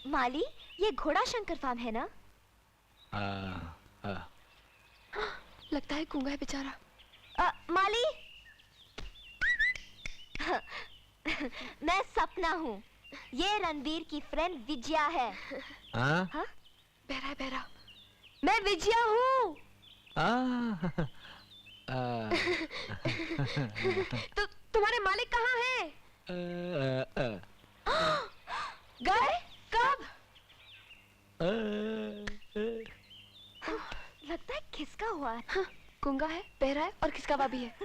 माली, ये घोड़ा शंकर फार्म है ना? लगता है गूंगा है बेचारा। माली, मैं सपना हूँ। ये रणबीर की फ्रेंड विजया है। हाँ? बहरा है बहरा। मैं विजया हूँ। तो तुम्हारे मालिक कहाँ हैं? गए? कब? लगता है खिसका हुआ है। हाँ, गूंगा है, बहरा है और खिसकावा भी है।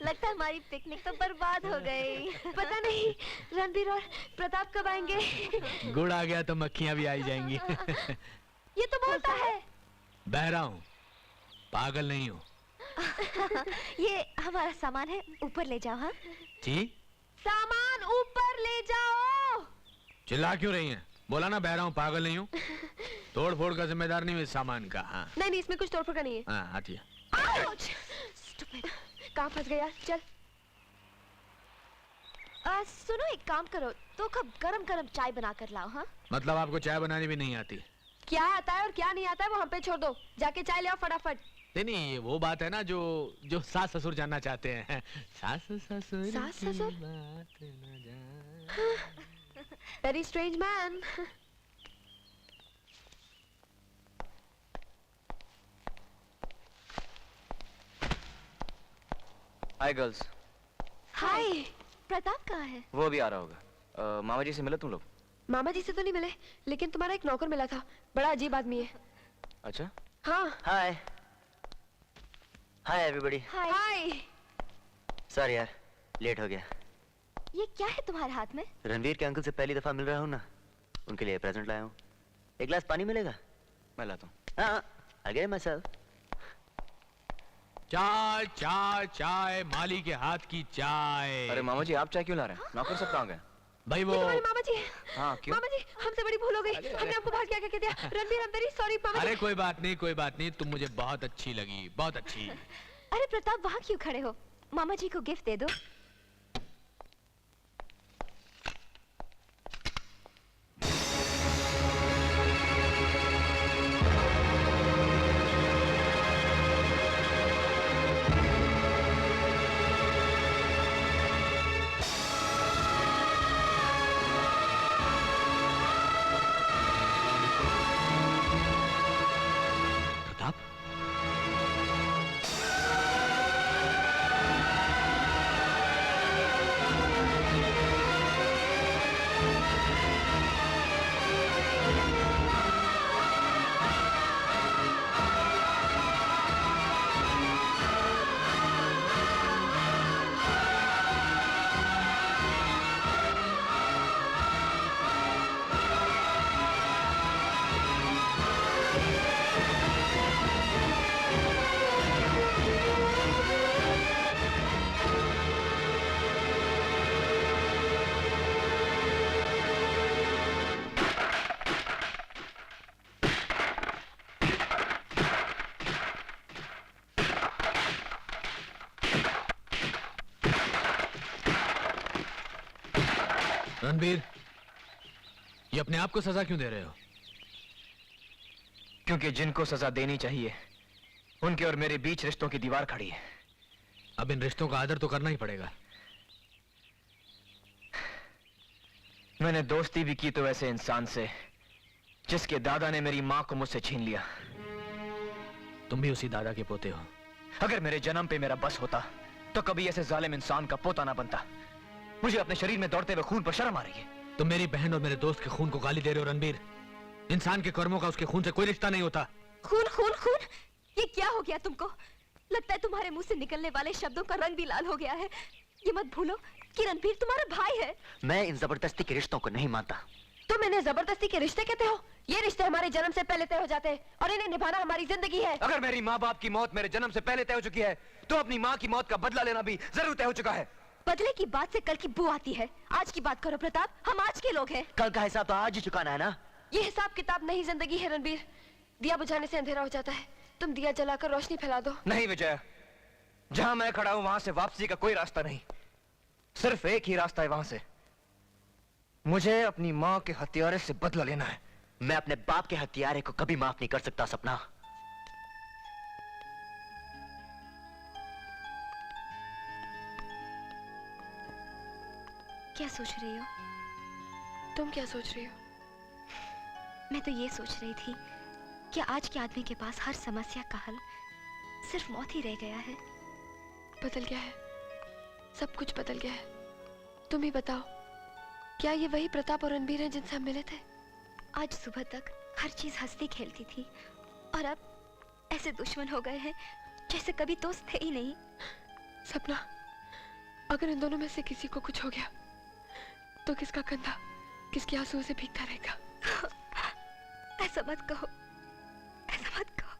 लगता है हमारी पिकनिक तो बर्बाद हो गई। पता नहीं रणबीर और प्रताप कब आएंगे। गुड़ आ गया तो मक्खियां भी आई जाएंगी। ये तो बोलता है। बहरा हूँ, पागल नहीं हूँ। ये हमारा सामान है, ऊपर ले जाओ। हाँ जी? सामान ऊपर ले जाओ। चिल्ला क्यों रही हैं? बोला ना बहरा हूँ, पागल नहीं हूँ। तोड़ फोड़ का जिम्मेदार नहीं हूँ इस सामान का। हाँ नहीं, इसमें कुछ तोड़ फोड़ का नहीं है। हाँ, हटिए। कहाँ फंस गया? चल। सुनो, एक काम करो, तो कब गरम गरम चाय बना कर लाओ। हाँ, मतलब आपको चाय बनानी भी नहीं आती? क्या आता है और क्या नहीं आता है वो हम पे छोड़ दो। जाके चाय ले आओ फटाफट। नहीं, ये वो बात है ना जो सास ससुर जानना चाहते हैं। सास ससुर very strange man. Hi girls. Hi. Pratap कहाँ है? वो भी आ रहा होगा। मामा जी से मिले तुम लोग? मामा जी से तो नहीं मिले, लेकिन तुम्हारा एक नौकर मिला था, बड़ा अजीब आदमी है। अच्छा। हाँ। हाय हाय एवरीबॉडी। हाय। सॉरी यार, लेट हो गया। ये क्या है तुम्हारे हाथ में? रणवीर के अंकल से पहली दफा मिल रहा हूँ ना, उनके लिए प्रेजेंट लाया हूँ। एक गिलास पानी मिलेगा? मैं लाता हूँ। हाँ, अगेन myself। चाय चाय चाय, माली के हाथ की चाय। अरे मामा जी, आप चाय क्यों ला रहे हैं? नौकर सब कहाँ गए? भाई वो मामा जी। हाँ, क्यों? मामा जी, हमसे बड़ी भूल हो गई। हमने आपको बाहर क्या कह दिया। रणबीर, I'm very sorry मामा जी। अरे कोई बात नहीं, कोई बात नहीं, तुम मुझे बहुत अच्छी लगी, बहुत अच्छी। अरे प्रताप, वहाँ क्यों खड़े हो? मामा जी को गिफ्ट दे दो। रणबीर, ये अपने आप को सजा क्यों दे रहे हो? क्योंकि जिनको सजा देनी चाहिए उनके और मेरे बीच रिश्तों की दीवार खड़ी है। अब इन रिश्तों का आदर तो करना ही पड़ेगा। मैंने दोस्ती भी की तो ऐसे इंसान से जिसके दादा ने मेरी मां को मुझसे छीन लिया। तुम भी उसी दादा के पोते हो। अगर मेरे जन्म पे मेरा बस होता तो कभी ऐसे जालिम इंसान का पोता ना बनता। मुझे अपने शरीर में दौड़ते हुए खून पर शर्म आ रही है। तुम मेरी बहन और मेरे दोस्त के खून को गाली दे रहे हो रणबीर। इंसान के कर्मों का उसके खून से कोई रिश्ता नहीं होता। खून खून खून, ये क्या हो गया तुमको? लगता है तुम्हारे मुंह से निकलने वाले शब्दों का रंग भी लाल हो गया है। ये मत भूलो कि रणबीर तुम्हारा भाई है। मैं इन जबरदस्ती के रिश्तों को नहीं मानता। तुम इन्हें जबरदस्ती के रिश्ते कहते हो? ये रिश्ते हमारे जन्म से पहले तय हो जाते हैं और इन्हें निभाना हमारी जिंदगी है। अगर मेरी माँ बाप की मौत मेरे जन्म से पहले तय हो चुकी है तो अपनी माँ की मौत का बदला लेना भी जरूर तय हो चुका है। बदले की बात से कल की बू आती है। आज की बात करो प्रताप, हम आज के लोग हैं। कल का हिसाब तो आज ही चुकाना है ना। ये हिसाब किताब नहीं, जिंदगी है रणबीर। दिया बुझाने से अंधेरा हो जाता है, तुम दिया जलाकर रोशनी फैला दो। नहीं विजय, जहां मैं खड़ा हूं वहां से वापसी का कोई रास्ता नहीं। सिर्फ एक ही रास्ता है वहां से, मुझे अपनी माँ के हत्यारे से बदला लेना है। मैं अपने बाप के हत्यारे को कभी माफ नहीं कर सकता सपना। क्या सोच रही हो? तुम क्या सोच रही हो? मैं तो ये सोच रही थी कि आज के आदमी के पास हर समस्या का हल सिर्फ मौत ही रह गया है। बदल गया है, सब कुछ बदल गया है। तुम ही बताओ, क्या ये वही प्रताप और रणबीर हैं जिनसे हम मिले थे? आज सुबह तक हर चीज हंसती खेलती थी और अब ऐसे दुश्मन हो गए हैं जैसे कभी दोस्त थे ही नहीं। सपना, अगर इन दोनों में से किसी को कुछ हो गया तो किसका कंधा किसके आंसुओं से भीगता रहेगा? ऐसा मत कहो, ऐसा मत कहो।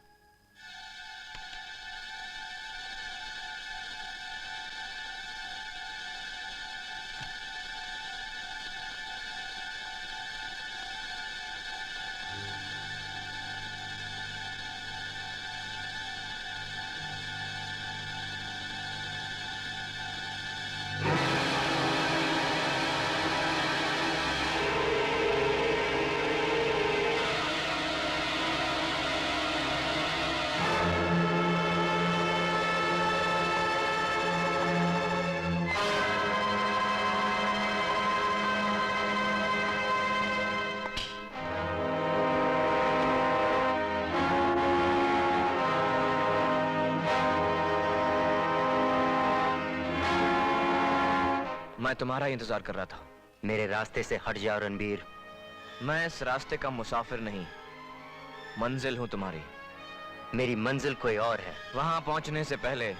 मैं तुम्हारा ही इंतजार कर रहा था। मेरे रास्ते से हट जाओ रणबीर। मैं इस रास्ते का मुसाफिर नहीं, मंजिल हूं तुम्हारी। मेरी मंजिल कोई और है। वहां पहुंचने से पहले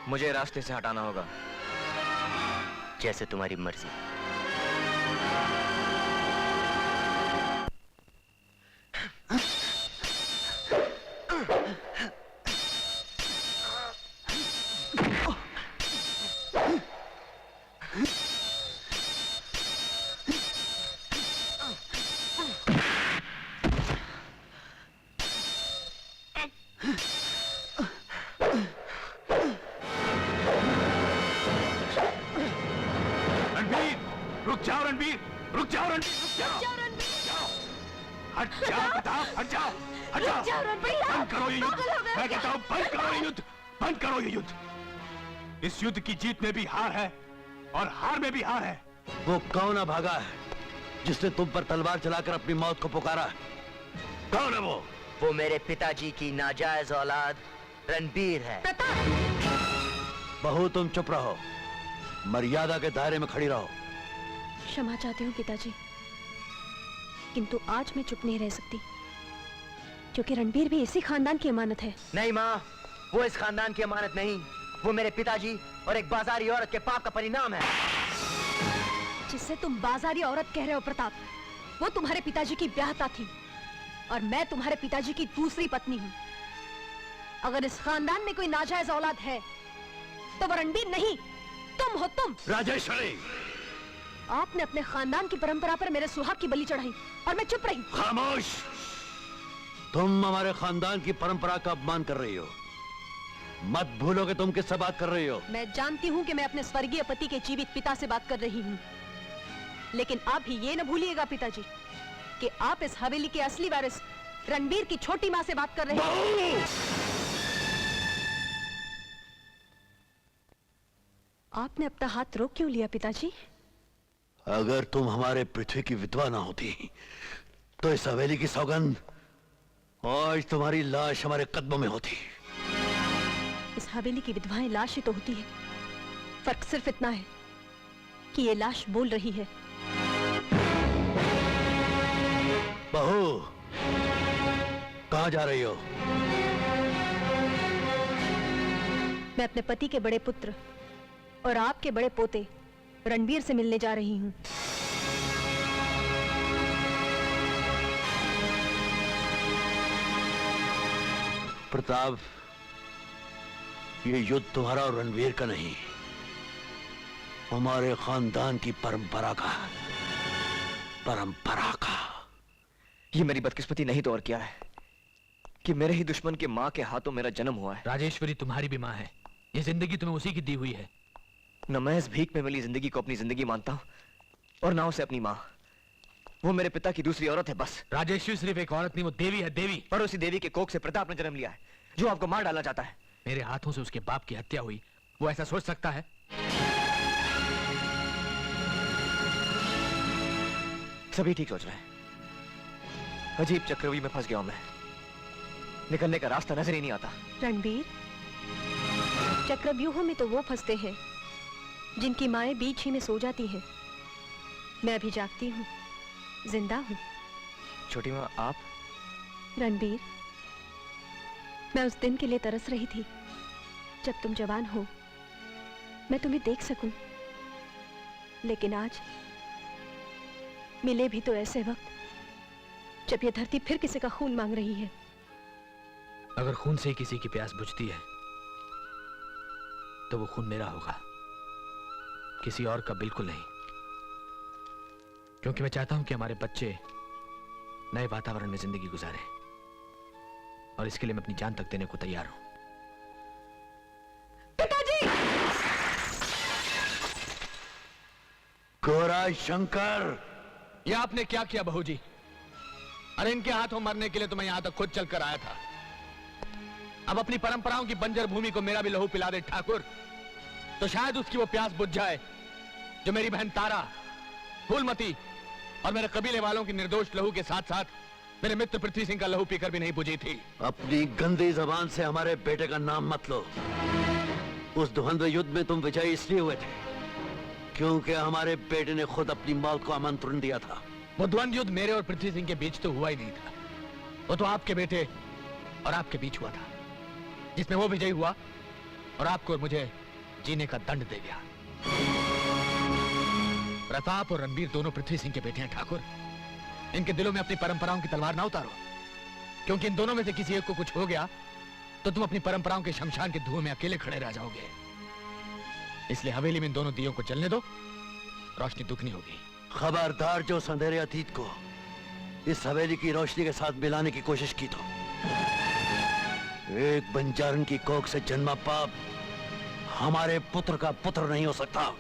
मुझे रास्ते से हटाना होगा। जैसे तुम्हारी मर्जी। रुक जाओ रणबीर, रुक जाओ रणबीर, रुक जाओ, हट जाओ प्रताप, हट जाओ, हट जाओ, बंद करो ये युद्ध। मैं कहता हूँ बंद करो ये युद्ध, बंद करो ये युद्ध। इस युद्ध की जीत में भी हार है और हार में भी हार है। वो कौन भागा है जिसने तुम पर तलवार चलाकर अपनी मौत को पुकारा? कौन है वो? वो मेरे पिताजी की नाजायज औलाद रणबीर है। बहू तुम चुप रहो, मर्यादा के दायरे में खड़ी रहो। क्षमा चाहती हूँ पिताजी, किंतु आज मैं चुप नहीं रह सकती, क्योंकि रणबीर भी इसी खानदान की अमानत है। नहीं माँ, वो इस खानदान की अमानत नहीं, वो मेरे पिताजी और एक बाजारी औरत के पाप का परिणाम है। जिससे तुम बाजारी औरत कह रहे हो प्रताप, वो तुम्हारे पिताजी की ब्याहता थी और मैं तुम्हारे पिताजी की दूसरी पत्नी हूँ। अगर इस खानदान में कोई नाजायज औलाद है तो वो रणबीर नहीं, तुम हो तुम। राजेश्वरी, आपने अपने खानदान की परंपरा पर मेरे सुहाग की बलि चढ़ाई और मैं चुप रही। खामोश! तुम हमारे खानदान की परंपरा का अपमान कर रही हो। मत भूलो कि तुम किससे बात कर रही हो। मैं जानती हूँ कि मैं अपने स्वर्गीय पति के जीवित पिता से बात कर रही हूँ, लेकिन आप भी ये न भूलिएगा पिताजी कि आप इस हवेली के असली वारिस रणबीर की छोटी माँ से बात कर रहे हैं। आपने अपना हाथ रोक क्यों लिया पिताजी? अगर तुम हमारे पृथ्वी की विधवा ना होती तो इस हवेली की सौगंध आज तुम्हारी लाश हमारे कदमों में होती। इस हवेली की विधवाएं लाश ही तो होती है, फर्क सिर्फ इतना है कि ये लाश बोल रही है। बहू, कहाँ जा रही हो? मैं अपने पति के बड़े पुत्र और आपके बड़े पोते रणबीर से मिलने जा रही हूँ। प्रताप, ये युद्ध तुम्हारा और रणवीर का नहीं, हमारे खानदान की परंपरा का है। परंपरा का। ये मेरी बदकिस्मती नहीं तो और क्या है कि मेरे ही दुश्मन के माँ के हाथों मेरा जन्म हुआ है। राजेश्वरी तुम्हारी भी माँ है, ये जिंदगी तुम्हें उसी की दी हुई है। न मैं इस भीख में मिली जिंदगी को अपनी जिंदगी मानता हूँ, और ना उसे अपनी माँ। वो मेरे पिता की दूसरी औरत है बस। राजेश्वरी सिर्फ एक औरत नहीं, वो देवी है, देवी। और उसी देवी के कोख से प्रताप ने जन्म लिया है, जो आपको मार डालना चाहता है। मेरे हाथों से उसके बाप की हत्या हुई, वो ऐसा सोच सकता है? सभी ठीक सोच रहे हैं। अजीब चक्रव्यूह में फंस गया हूं मैं, निकलने का रास्ता नजर ही नहीं आता। रणबीर, चक्रव्यूहों में तो वो फंसते हैं जिनकी माएं बीच ही में सो जाती हैं। मैं भी जागती हूँ, जिंदा हूँ। छोटी माँ, आप? रणबीर, मैं उस दिन के लिए तरस रही थी जब तुम जवान हो, मैं तुम्हें देख सकूं। लेकिन आज मिले भी तो ऐसे वक्त जब ये धरती फिर किसी का खून मांग रही है। अगर खून से ही किसी की प्यास बुझती है तो वो खून मेरा होगा, किसी और का बिल्कुल नहीं। क्योंकि मैं चाहता हूं कि हमारे बच्चे नए वातावरण में जिंदगी गुजारें, और इसके लिए मैं अपनी जान तक देने को तैयार हूं। गोरा शंकर, ये आपने क्या किया बहू जी? अरे इनके हाथों मरने के लिए तो मैं यहां तक खुद चलकर आया था। अब अपनी परंपराओं की बंजर भूमि को मेरा भी लहू पिला दे ठाकुर, तो शायद उसकी वो प्यास बुझ जाए जो मेरी बहन तारा, फूलमती और मेरे कबीले वालों की निर्दोष लहू के साथ साथ मेरे मित्र पृथ्वी सिंह का लहू पीकर भी नहीं बुझी थी। अपनी गंदी जबान से हमारे बेटे का नाम मत लो। उस धुंधले युद्ध में तुम विजयी इसलिए हुए थे क्योंकि हमारे बेटे ने खुद अपनी मौत को आमंत्रण दिया था। वो द्वंद्व युद्ध मेरे और पृथ्वी सिंह के बीच तो हुआ ही नहीं था, वो तो आपके बेटे और आपके बीच हुआ था, जिसमें वो विजयी हुआ और आपको और मुझे जीने का दंड दे गया। प्रताप और रणबीर दोनों पृथ्वी सिंह के बेटे हैं ठाकुर। इनके दिलों में अपनी परंपराओं की तलवार ना उतारो, क्योंकि इन दोनों में से किसी एक को कुछ हो गया तो तुम अपनी परंपराओं के शमशान के धुएं में अकेले खड़े रह जाओगे। इसलिए हवेली में इन दोनों दियों को जलने दो, रोशनी दुगनी होगी। खबरदार जो संधेरे अतीत को इस हवेली की रोशनी के साथ मिलाने की कोशिश की तो एक बंजारन की कोख से जन्मा पाप हमारे पुत्र का पुत्र नहीं हो सकता।